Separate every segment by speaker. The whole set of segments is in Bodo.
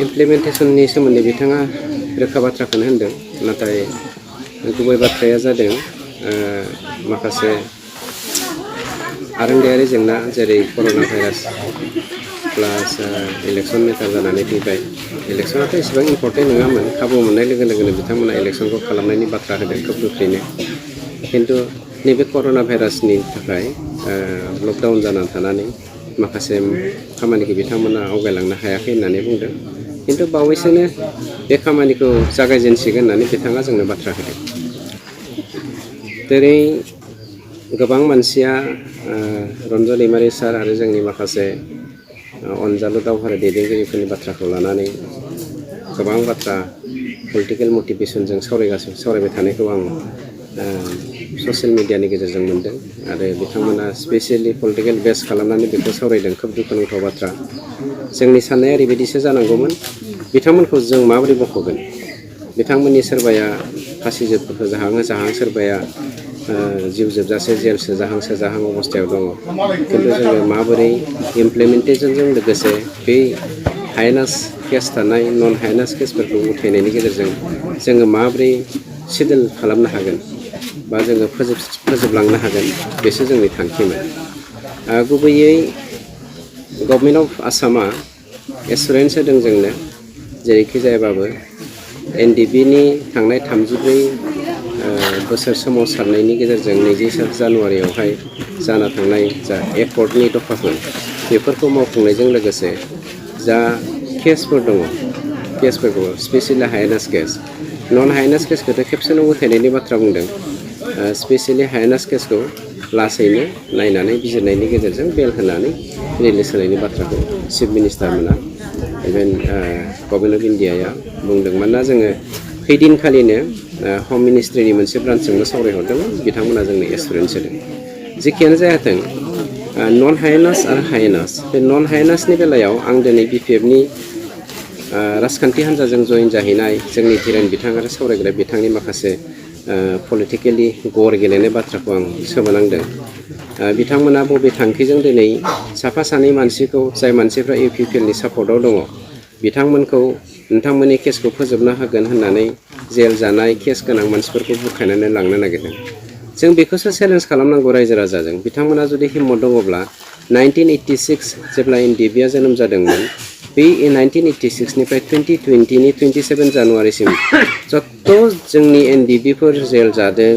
Speaker 1: इमप्लिमेन्टेसननि सोमोन्दै बिथाङा रोखा बाथ्राखौनो होनदों, नाथाय गुबै बाथ्राया जादों माखासे आरोंदायारि जेंना जेरै कर'ना भाइरास प्लास इलेक्सन मेटार जानानै फैबाय। इलेक्सनाथ' एसेबां इम्पर्टेन्ट नङामोन, खाबु मोननाय लोगो लोगोनो बिथांमोना इलेक्सनखौ खालामनायनि बाथ्रा होदों खोब गोख्रैनो। खिन्थु नैबे कर'ना भाइरासनि थाखाय लकडाउन जानानै थानानै माखासे खामानिखौ बिथांमोना आवगायलांनो हायाखै होननानै बुंदों। खिन्थु बावैसोनो बे खामानिखौ जागायजेनसिगोन होननानै बिथाङा जोंनो बाथ्रा होदों। जेरै गोबां मानसिया रन्जन दैमारि सार आरो जोंनि माखासे अनजालु दावहारि दैदेनगिरिफोरनि बाथ्राखौ लानानै गोबां बाथ्रा पलिटिकेल मटिभेसनजों सावरायबाय थानायखौ आं ससियेल मिडियानि गेजेरजों मोन्दों आरो बिथांमोना स्पेसियेलि पलिटिकेल बेस खालामनानै बेखौ सावरायदों। खोब दुखुनांथाव बाथ्रा। जोंनि साननाया ओरैबायदिसो जानांगौमोन, बिथांमोनखौ जों माबोरै बख'गोन? बिथांमोननि सोरबाया फासि होजाहां सोरबाया जिउ जोबजासे जेल सोजाहां अबस्थायाव दङ। खिन्थु जोङो माबोरै इमप्लिमेन्टेसनजों लोगोसे बै हायेनास केस थानाय नन हायेनास केसफोरखौ उथायनायनि गेजेरजों जोङो माबोरै सेटेल खालामनो हागोन बा जोङो फोजोबलांनो हागोन, बेसो जोंनि थांखिमोन। गुबैयै गभर्नमेन्ट अफ आसामा एसुरेन्स होदों जोंनो, जेरैखि जायाबाबो NDB-नि थांनाय 34 बोसोर सोमावसारनायनि गेजेरजों 20 जानुवारियावहाय जाना थांनाय जा एकर्डनि दफाफोर बेफोरखौ मावफुंनायजों लोगोसे जा केसफोर दङ, केसफोरखौ स्पेसियेलि हायेनास केस, नन हायेनास केसखौथ' खेबसेनो उथायनायनि बाथ्रा बुंदों। स्पेसियेलि हायेनास केसखौ लासैनो नायनानै बिजिरनायनि गेजेरजों बेल होनानै रिलिज होनायनि बाथ्राखौ चिफ मिनिस्टार मोना इभेन गभर्नमेन्ट अफ इन्डियाया बुंदों। मानोना जोङो फैदिनखालिनो हम मिनिस्ट्रिनि मोनसे ब्रान्चजोंबो सावरायहरदोंमोन, बिथांमोना जोंनो एसुरेन्स होदों। जेखियानो जायाथों नन हायेनास आरो हायेनास, बे नन हायेनासनि बेलायाव आं दिनै BPF-नि राजखान्थि हान्जाजों जयेन जाहैनाय जोंनि धीरेन बिथां आरो सावरायग्रा बिथांनि माखासे पलिटिकेलि गर गेलेनाय बाथ्राखौ आं सोमोनांदों। बिथांमोना बबे थांखिजों दिनै साफा सानै मानसिखौ, जाय मानसिफ्रा UPPL-नि सापर्टआव दङ, बिथांमोनखौ नोंथांमोननि केसखौ फोजोबनो हागोन होननानै जेल जानाय केस गोनां मानसिफोरखौ बुरखायनानै लांनो नागिरदों। जों बेखौसो चेलेन्ज खालामनांगौ रायजो राजाजों। बिथांमोना जुदि हिम्मत दङब्ला 1986 जेब्ला NDB-आ जोनोम जादोंमोन, बे 1986निफ्राय 2020नि 27 जानुवारिसिम जत्त' जोंनि NDB-फोर जेल जादों,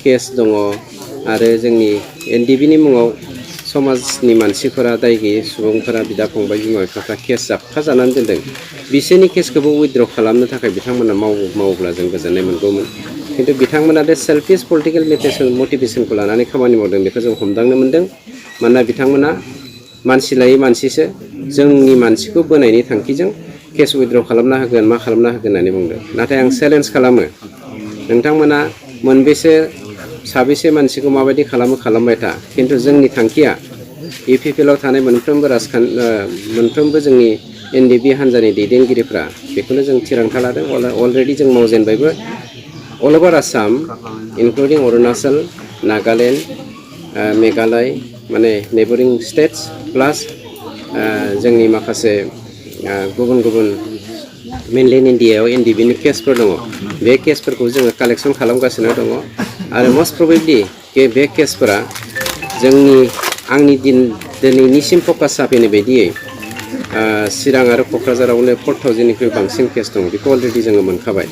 Speaker 1: केस दङ आरो जोंनि NDB-नि मुङाव समाजनि मानसिफोरा, दाय गैयै सुबुंफोरा, बिदा फंबाय बिमा बिफाफ्रा केस जाबखा जानानै दोनदों। बिसोरनि केसखौबो उइथड्र खालामनो थाखाय बिथांमोना मावोब्ला जों गोजोननाय मोनगौमोन। खिन्थु बिथांमोना बे सेल्फिश पलिटिकेल मटिभेसनखौ लानानै खामानि मावदों, बेखौ जों हमदांनो मोन्दों। मानोना बिथांमोना मानसि लायै मानसिसो जोंनि मानसिखौ बोनायनि थांखिजों केस उइथड्र खालामना होगोन, मा खालामना होगोन होननानै बुंदों। नाथाय आं चेलेन्ज खालामो, नोंथांमोना साबेसे मानसिखौ माबायदि खालामबाय था, खिन्थु जोंनि थांखिया UPPL-आव थानाय मोनफ्रोमबो जोंनि NDB हान्जानि दैदेनगिरिफ्रा बेखौनो जों थिरांथा लादों। अलरेडि जों मावजेनबायबो। अल अभार आसाम इनक्लुडिं अरुणाचल, नागालेण्ड, मेघालय, माने नेबरिं स्टेट्स प्लास जोंनि माखासे गुबुन मेनलेण्ड इन्डियायाव NDB-नि केसफोर दङ। बे केसफोरखौ जोङो कालेक्सन खालामगासिनो दङ आरो मस्ट प्रबेबलि बे केसफोरा आंनि दिनैनिसिम फकास जाफैनाय बायदियै चिरां आरो क'क्राझारावनो 4000निख्रुइ बांसिन केस दङ। बेखौ अलरेडि जोङो मोनखाबाय।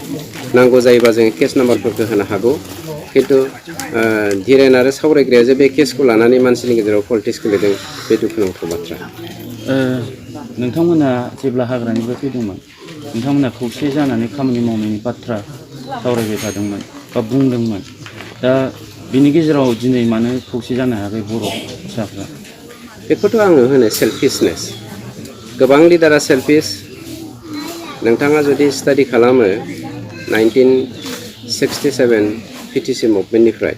Speaker 1: नांगौ जायोबा जोङो केस नाम्बारफोरखौ होनो हागौ। खिन्थु धीरेन आरो सावरायग्राया जे बे केसखौ लानानै मानसिनि गेजेराव पलिटिक्स गेलेदों, बे दुखुनांथाव बाथ्रा।
Speaker 2: नोंथांमोना जेब्ला हाग्रानिफ्राय फैदोंमोन, नोंथांमोना खौसे जानानै खामानि मावनायनि बाथ्रा सावरायबाय थादोंमोन बा बुंदोंमोन। दा बिनि गेजेराव दिनै मानो खौसे जानो हायाखै बर' फिसाफ्रा?
Speaker 1: बेखौथ' आङो होनो सेल्फिशनेस। गोबां लिडारा सेल्फिश। नोंथाङा जुदि स्टाडि खालामो 1967 PTC मुभमेन्टनिफ्राय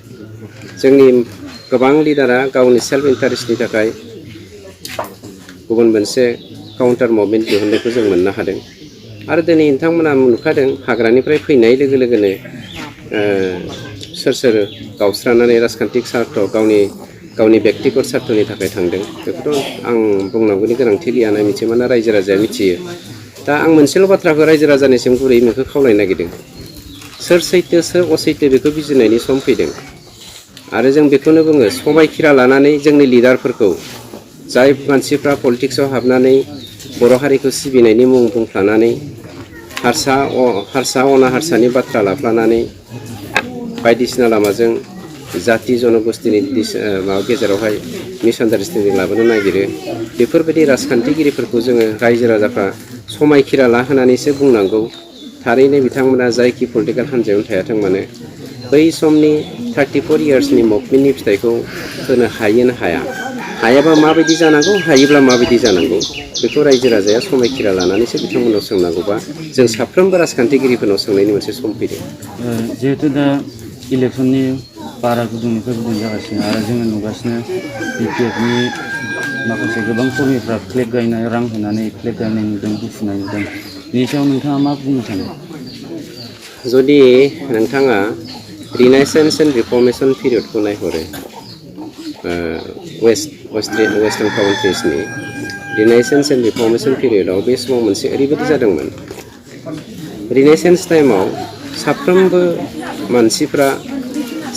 Speaker 1: जोंनि गोबां लिडारा गावनि सेल्फ इन्टारेस्टनि थाखाय गुबुन मोनसे काउन्टार मुभमेन्ट दिहुननायखौ जों मोननो हादों। आरो दिनै नोंथांमोना नुखादों, हाग्रानिफ्राय फैनाय लोगो लोगोनो सोर गावस्रानानै राजखान्थिक सार्थ, गावनि बेक्तिगत सार्थनि थाखाय थांदों, बेखौथ' आं बुंनांगौनि गोनांथि गैया होनना मिथियो। मानोना रायजो राजाया मिथियो। दा आं मोनसेल' बाथ्राखौ रायजो राजानिसिम गुरैयै नोंखौ खावलायनो नागिरदों सोर सैथो सोर असैथो बेखौ बिजिरनायनि सम फैदों आरो जों बेखौनो बुङो समायखिरा लानानै जोंनि लिडारफोरखौ जाय मानसिफ्रा पलिटिक्सआव हाबनानै बर' हारिखौ सिबिनायनि मुं बुंफ्लानानै हारसा अनाहारसानि बाथ्रा लाफ्लानानै बायदिसिना लामाजों जाति जनगोष्ठीनि माबा गेजेरावहाय मिसआन्डारस्टेन्डिं लाबोनो नागिरो बेफोरबायदि राजखान्थिगिरिफोरखौ जोङो रायजो राजाफ्रा समायखिरा लाहोनानैसो बुंनांगौ थारैनो बिथांमोना जायखि पलिटिकेल हान्जायावनो थायाथों मानो बै समनि 34 इयार्सनि मुभमेन्टनि फिथाइखौ होनो हायोना हायाबा माबायदि जानांगौ हायोब्ला माबायदि जानांगौ बेखौ रायजो राजाया समायखिरा लानानैसो बिथांमोनाव सोंनांगौबा जों साफ्रोमबो राजखान्थिगिरिफोरनाव सोंनायनि मोनसे सम फैदों
Speaker 2: जिहेतु दा इलेक्सननि बारा गुदुंनिफ्राय गुदुं जागासिनो आरो जोङो नुगासिनो BPFनि माखासे गोबां कर्मीफ्रा फ्लेग गायनाय रां होनानै फ्लेग गायनाय नुदों गुफुनाय नुदों बेनि सायाव नोंथाङा मा बुंनो सानो
Speaker 1: जुदि नोंथाङा रिनाइसेन्स एन्ड रिफर्मेसन पिरियडखौ नायहरो वेस्टार्न काउन्ट्रिसनि रिनाइसेन्स एन्ड रिफर्मेसन पिरियडआव बे समाव मोनसे ओरैबायदि जादोंमोन रिनाइसेन्स टाइमाव साफ्रोमबो मानसिफ्रा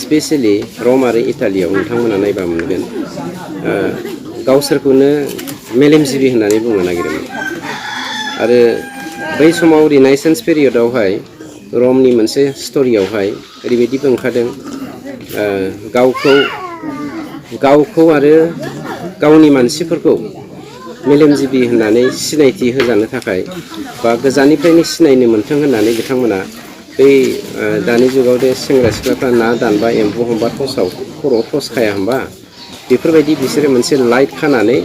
Speaker 1: स्पेसियेलि रम आरो इटालियाव नोंथांमोना नायबा मोनगोन गावसोरखौनो मेलेमजिबि होननानै बुंनो नागिरोमोन आरो बै समाव रिनाइसेन्स पिरियडआवहाय रमनि मोनसे स्ट'रियावहाय ओरैबायदिबो ओंखारदों गावखौ आरो गावनि मानसिफोरखौ मेलेमजिबि होननानै सिनायथि होजानो थाखाय बा गोजाननिफ्रायनो सिनायनो मोन्थों होननानै बिथांमोना बै दानि जुगाव दे सेंग्रा सिख्लाफ्रा ना दानबा एम्बु हमबा खर'आव टर्स खाया होमबा बेफोरबायदि बिसोरो मोनसे लाइट खानानै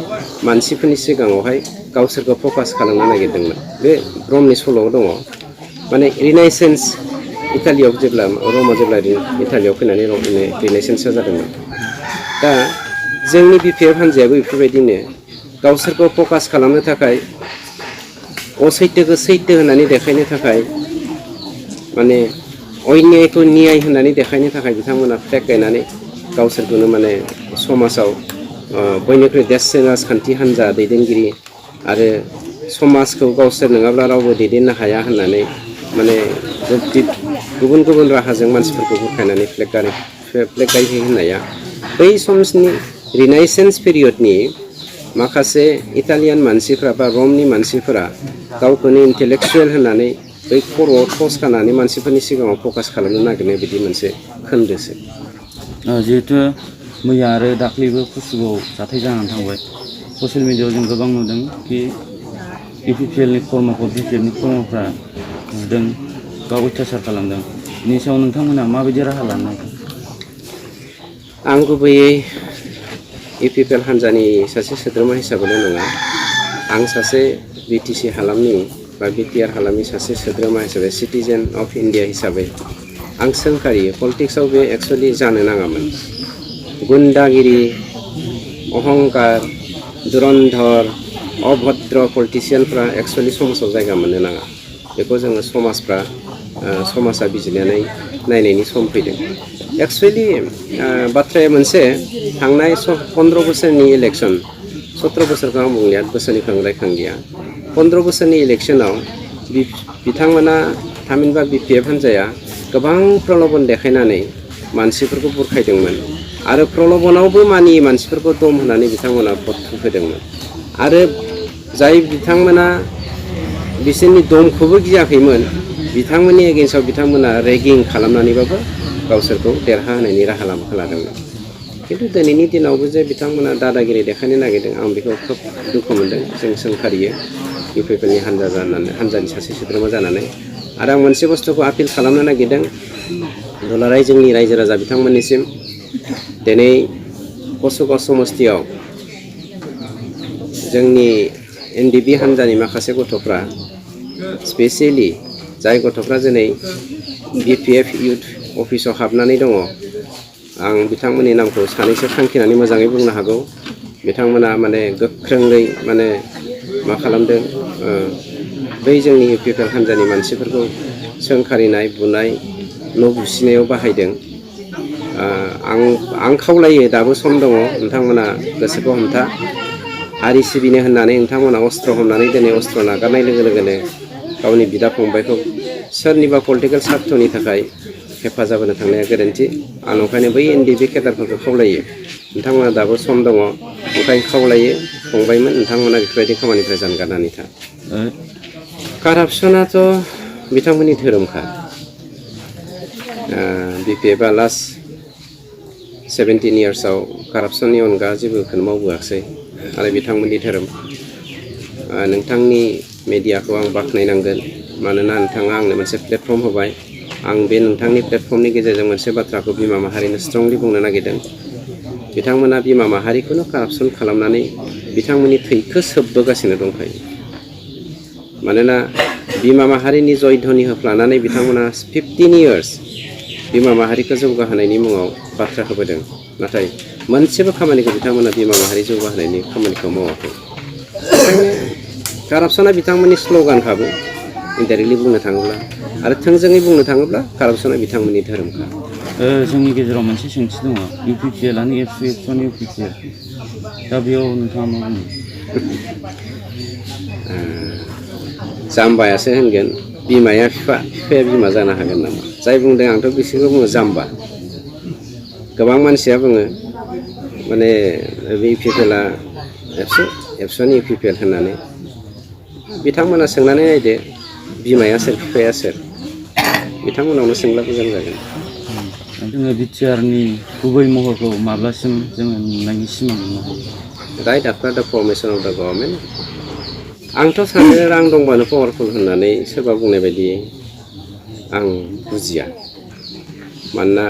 Speaker 1: मानसिफोरनि सिगाङावहाय गावसोरखौ फकास खालामनो नागिरदोंमोन बे रमनि सल'आव दङ माने रिनाइसेन्स इटालियाव जेब्ला रमआव जेब्ला इटालियाव फैनानै रिनाइसेन्सआ जादोंमोन दा जोंनि BPF हान्जायाबो बेफोरबायदिनो गावसोरखौ फकास खालामनो थाखाय असैथोखौ सैथो होननानै देखायनो थाखाय माने अन्यायखौ न्याय होननानै देखायनो थाखाय बिथांमोना फ्लेग गायनानै गावसोरखौनो माने समाजाव बयनिख्रुइ देरसिन राजखान्थि हान्जा दैदेनगिरि आरो समाजखौ गावसोर नङाब्ला रावबो दैदेननो हाया होननानै माने गुबुन गुबुन राहाजों मानसिफोरखौ बुरखायनानै फ्लेग गायहै होननाया बै समनि रिनाइसेन्स पिरियडनि माखासे इटालियान मानसिफ्रा बा रमनि मानसिफोरा गावखौनो इन्टेलेक्सुवेल होननानै बै खर'आव टर्स खानानै मानसिफोरनि सिगाङाव फकास खालामनो नागिरनाय बिदि मोनसे खोन्दोसो
Speaker 2: जिहेतु मैया आरो दाख्लैबो कुसुगाव जाथाय जानानै थांबाय ससियेल मिडियायाव जों गोबां नुदों कि BPLनि खर्मफ्रा बुदों बा अयथासार खालामदों बेनि सायाव नोंथांमोना माबायदि राहा लानो
Speaker 1: आं गुबैयै UPPL हान्जानि सासे सोद्रोमा हिसाबैल' नङा आं सासे BTC हालामनि बा BTR हालामनि सासे सोद्रोमा हिसाबै सिटिजेन अफ इन्डिया हिसाबै आं सोंखारियो पलिटिक्सआव बे एक्सुवेलि जानो नाङामोन गुन्डागिरि अहंकार दुरन्धर अभद्र पलिटिसियानफ्रा एक्सुवेलि समाजाव जायगा मोननो नाङा बेखौ जोङो समाजा बिजिरनानै नायनायनि सम फैदों एक्सुवेलि बाथ्राया मोनसे थांनाय 15 बोसोरनि इलेक्सन 17 बोसोरखौ आं बुंलिया बोसोरनिखौ आं रायखांलिया 15 बोसोरनि इलेक्सनाव बिथांमोना थामहिनबा BPF हान्जाया गोबां प्रल'भन देखायनानै मानसिफोरखौ बुरखायदोंमोन आरो प्रल'भनावबो मानियै मानसिफोरखौ दम होनानै बिथांमोना भट होदोंमोन आरो जाय बिथांमोना बिसोरनि दमखौबो गियाखैमोन बिथांमोननि एगेन्स्टआव बिथांमोना रेगिं खालामनानैबाबो गावसोरखौ देरहाहोनायनि राहा लामाखौ लादोंमोन खिन्थु दिनैनि दिनावबो जे बिथांमोना दादागिरि देखायनो नागिरदों आं बेखौ खोब दुखु मोनदों जों सोंखारियो UPPLनि हान्जानि सासे सोद्रोमा जानानै आरो आं मोनसे बुस्थुखौ आपिल खालामनो नागिरदों दुलाराय जोंनि रायजो राजा बिथांमोननिसिम दिनै कुसुगाव समस्तियाव जोंनि NDP हान्जानि माखासे गथ'फ्रा स्पेसियेलि जाय गथ'फ्रा दिनै BPF इउथ अफिसाव हाबनानै दङ आं बिथांमोननि नामखौ सानैसो थांखिनानै मोजाङै बुंनो हागौ बिथांमोना माने गोख्रोङै माने मा खालामदों बै जोंनि UPPL हान्जानि मानसिफोरखौ सोंखारिनाय बुनाय न' बुसिनायाव बाहायदों आं खावलायो दाबो सम दङ नोंथांमोना गोसोखौ हमथा हारि सिबिनो होननानै नोंथांमोना अस्त्र हमनानै दिनै अस्त्र नागारनाय लोगो लोगोनो गावनि बिदा फंबायखौ सोरनिबा पलिटिकेल सार्थनि थाखाय हेफाजाब होनो थांनाया गोरोन्थि। आं ओंखायनो बै एनडिएफबि केडारफोरखौ खावलायो, नोंथांमोना दाबो सम दङ, ओंखायनो खावलायो फंबायमोन नोंथांमोना बेफोरबायदि खामानिनिफ्राय जानगारनानै था। कारापसनाथ' बिथांमोननि धोरोमखा। बिपिएफआ लास्ट 17 इयार्सआव कारापसननि अनगा जेबोखौनो मावबोआखै आरो बिथांमोननि धोरोम। नोंथांनि मेडियाखौ आं बाख्नायनांगोन, मानोना नोंथाङा आंनो मोनसे प्लेटफर्म होबाय। आं बे नोंथांनि प्लेटफर्मनि गेजेरजों मोनसे बाथ्राखौ बिमा माहारिनो स्ट्रंलि बुंनो नागिरदों। बिथांमोना बिमा माहारिखौनो कारापसन खालामनानै बिथांमोननि थैखौ सोबबोगासिनो दंखायो। मानोना बिमा माहारिनि जय ध्वनि होफ्लानानै बिथांमोना 15 इयार्स बिमा माहारिखौ जौगाहोनायनि मुङाव बाथ्रा होबोदों, नाथाय मोनसेबो खामानिखौ बिथांमोना बिमा माहारि जौगाहोनायनि खामानिखौ मावाखै। ओंखायनो कारापसना बिथांमोननि स्ल'गानखाबो इनडाइरेक्टलि बुंनो थाङोब्ला, आरो थोंजोङै बुंनो थाङोब्ला कारापसना बिथांमोननि धोरोमखा।
Speaker 2: जोंनि गेजेराव मोनसे सोंथि दङ, इउपिपिएलआनो एबसुएसन इउपिपिएल, दा बेयाव नोंथाङा मा बुङो?
Speaker 1: जाम्बायासो होनगोन बिमाया बिफा, बिफाया बिमा जानो हागोन नामा? जाय बुंदों आंथ' बिसोरखौ बुङो जाम्बा। गोबां मानसिया बुङो माने बे इउपिपिएलआ एबसुएसन इउपिपिएल होननानै। बिथांमोना सोंनानै नायदो बिमाया सोर बिफाया सोर, बिथांमोनावनो सोंब्ला मोजां जागोन।
Speaker 2: जोङो बिटिआरनि गुबै महरखौ माब्लासिम जोङो नुनायनि सिमां नुनो हायो?
Speaker 1: राइट आफ्टार दा फर्मेसन अफ दा गभर्नमेन्ट। आंथ' सानो रां दंबानो पावारफुल होननानै सोरबा बुंनाय बायदि आं बुजिया। मानोना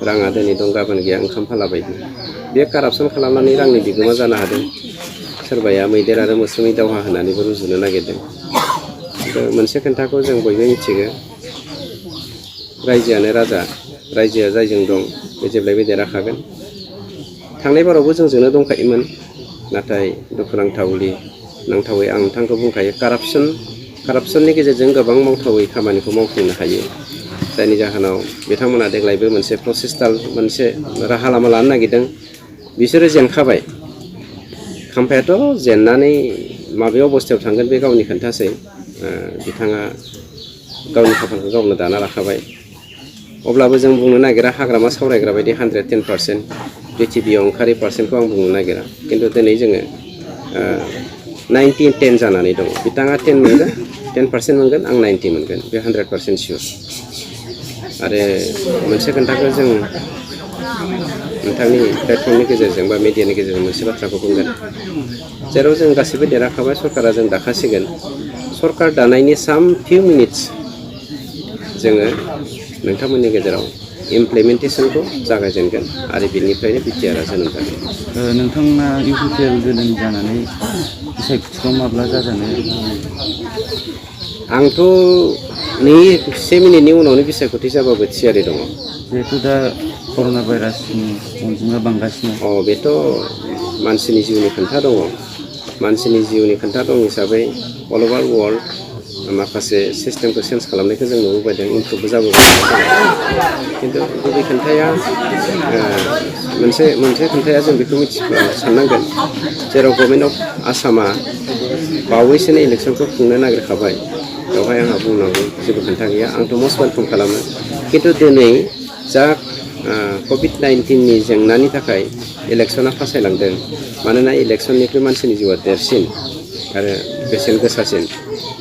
Speaker 1: राङा दिनै दं गाबोन गैया ओंखाम फाला बायदि। बे कारापसन खालामनानै रांनि बिगोमा जानो हादों। सोरबाया मैदेर आरो मोस्रोमनि दावहा होननानैबो रुजुनो नागिरदों। मोनसे खोन्थाखौ जों बयबो मिथिगौ, रायजोआनो राजा, रायजोआ जायजों दं बे जेब्लायबो देरहाखागोन। थांनाय बारावबो जोंजोंनो दंखायोमोन, नाथाय दुखुनांथावै आं नोंथांखौ बुंखायो कारापसननि गेजेरजों गोबां मावथावै खामानिखौ मावफुंनो हायो, जायनि जाहोनाव बिथांमोना देग्लायबो मोनसे प्रसेसटाल मोनसे राहा लामा लानो नागिरदों। बिसोरो जेनखाबाय, खाम्फायाथ' जेननानै माबे अबस्थायाव थांगोन बे गावनि खोन्थासै। बिथाङा गावनि खाफालखौ गावनो दाना लाखाबाय। अब्लाबो जों बुंनो नागिरा हाग्रामा सावरायग्रा बायदि 110% पृथिबियाव ओंखारै पार्सेन्टखौ आं बुंनो नागिरा। खिन्थु दिनै जोङो 90-10 जानानै दङ। बिथाङा 10 मोनगोन, 10% मोनगोन, आं 90 मोनगोन, बे 100% सियर। आरो मोनसे खोन्थाखौ जों नोंथांनि प्लेटफर्मनि गेजेरजों बा मिडियानि गेजेरजों मोनसे बाथ्राखौ बुंगोन, जेराव जों गासिबो देरहाखाबाय, सरकारा जों दाखासिगोन। सरकार दानायनि साम फिउ मिनिट्स जोङो नोंथांमोननि गेजेराव इमप्लिमेन्टेसनखौ जागायजेनगोन आरो बिनिफ्रायनो बिटिआरआ जोनोम जागोन।
Speaker 2: नोंथांना इउपिपिएल जोनोम जानानै बिसायख'थिखौ माब्ला जाजानो?
Speaker 1: आंथ' नै 1 मिनिटनि उनावनो बिसायख'थि जाबाबो थियारि दङ।
Speaker 2: जिहेथु दा कर'ना भाइरासनि अनजिमा बांगासिनो।
Speaker 1: बेथ' मानसिनि जिउनि खोन्था दङ। मानसिनि जिउनि खोन्था दं हिसाबै अल अभार वर्ल्ड माखासे सिस्टेमखौ चेन्ज खालामनायखौ जों नुबोबायदों, इमप्रुभबो जाबोबाय। खिन्थु गुबै खोन्थाया मोनसे खोन्थाया जों बेखौ साननांगोन, जेराव गभर्नमेन्ट अफ आसामा बावैसोनो इलेक्सनखौ खुंनो नागिरखाबाय, बेवहाय आंहा बुंनांगौ जेबो खोन्था गैया। आंथ' मस्ट वेलकाम खालामो। खिन्थु दिनै जा कभिड-19नि जेंनानि थाखाय इलेक्सना फासायलांदों, मानोना इलेक्सननिख्रुइ मानसिनि जिउआ देरसिन आरो बेसेन गोसासिन,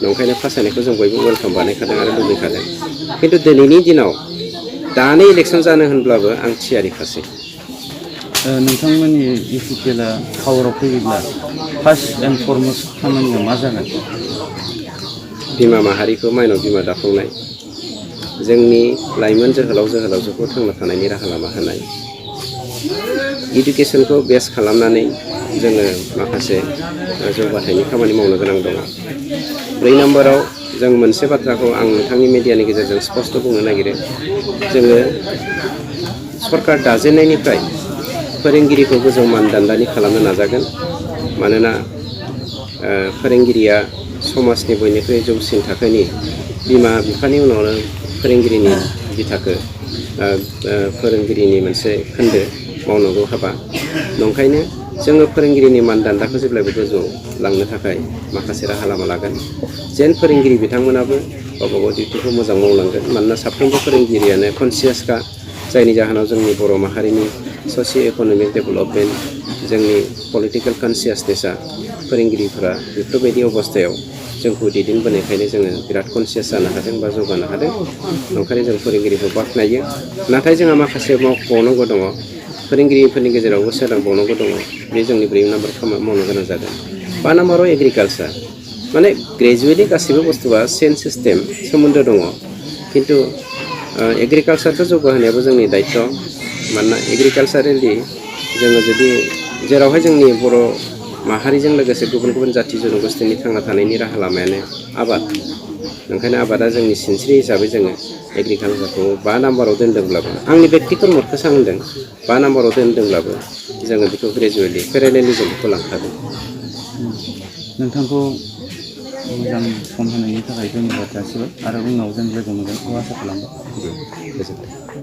Speaker 1: नंखायनो फासायनायखौ जों बयबो वेलकाम बानायखादों आरो लुबैखादों। खिन्थु दिनैनि दिनाव दानो इलेक्सन जानो होनब्लाबो आं थियारिखासै।
Speaker 2: नोंथांमोननि इउपिपिएलआ पावाराव फैयोब्ला फार्स्ट एन्ड फरमस्ट खामानिया मा जागोन?
Speaker 1: बिमा माहारिखौ माइनाव बिमा दाफुंनाय, जोंनि लाइमोन जोहोलाव जोहोलावजोखौ थांना थानायनि राहा लामा होनाय, इडुकेसनखौ बेस खालामनानै जोङो माखासे जौगाथायनि खामानि मावनो गोनां दङ। 4 नम्बराव जों मोनसे बाथ्राखौ आं नोंथांनि मिडियानि गेजेरजों स्पष्ट बुंनो नागिरो, जोङो सरकार दाजेननायनिफ्राय फोरोंगिरिखौ गोजौ मानदान्दानि खालामनो नाजागोन। मानोना फोरोंगिरिया समाजनि बयनिख्रुइ जौसिन थाखोनि बिमा बिफानि उनावनो फोरोंगिरिनि बिथाखो फोरोंगिरिनि मोनसे खोन्दो मावनांगौ हाबा। नंखायनो जोङो फोरोंगिरिनि मानदान्दाखौ जेब्लायबो गोजौआव लांनो थाखाय माखासे राहा लामा लागोन जेन फोरोंगिरि बिथांमोनाबो गावबा गाव डिउटिखौ मोजां मावलांगोन मानोना साफ्रोमबो फोरोंगिरियानो कनसियासखा जायनि जाहोनाव जोंनि बर' माहारिनि ससिय' इक'नमिक डेभेलपमेन्ट जोंनि पलिटिकेल कनसियासनेसा फोरोंगिरिफोरा बेफोरबायदि अबस्थायाव जोंखौ दैदेनबोनायखायनो जोङो बिराद कनसियास जानो हादों बा जौगानो हादों ओंखायनो जों फोरोंगिरिखौ बाख्नायो नाथाय जोंहा माखासे मावबावनांगौ दङ फोरोंगिरिफोरनि गेजेरावबो सोलोंबावनांगौ दङ बे जोंनि 4 नाम्बार खामानि मावनो गोनां जादों 5 नाम्बाराव एग्रिकालसार माने ग्रेजुवेटि गासैबो बुस्थुआ सेम सिस्टेम सोमोन्दो दङ खिन्थु एग्रिकालसारखौ जौगाहोनायाबो जोंनि दायित्व मानोना एग्रिकालसारेलि जोङो जुदि जेरावहाय जोंनि बर' माहारिजों लोगोसे गुबुन गुबुन जाथि जन'गोष्ठीनि थांना थानायनि राहा लामायानो आबाद ओंखायनो आबादा जोंनि सिनस्रि हिसाबै जोङो एग्रिकालसारखौ 5 नाम्बाराव दोनदोंब्लाबो आंनि बेक्तिगत मतखौसो आं होनदों 5 नाम्बाराव दोनदोंब्लाबो जोङो बेखौ ग्रेजुवेटि पेरेलेलि जों बेखौ लांखागोन
Speaker 2: नोंथांखौ मोजां सम होनायनि थाखाय धन्यबाद जासिबाय आरो उनाव जों लोगो मोनगोनखौ आसा खालामबाय
Speaker 1: गोजोन्थों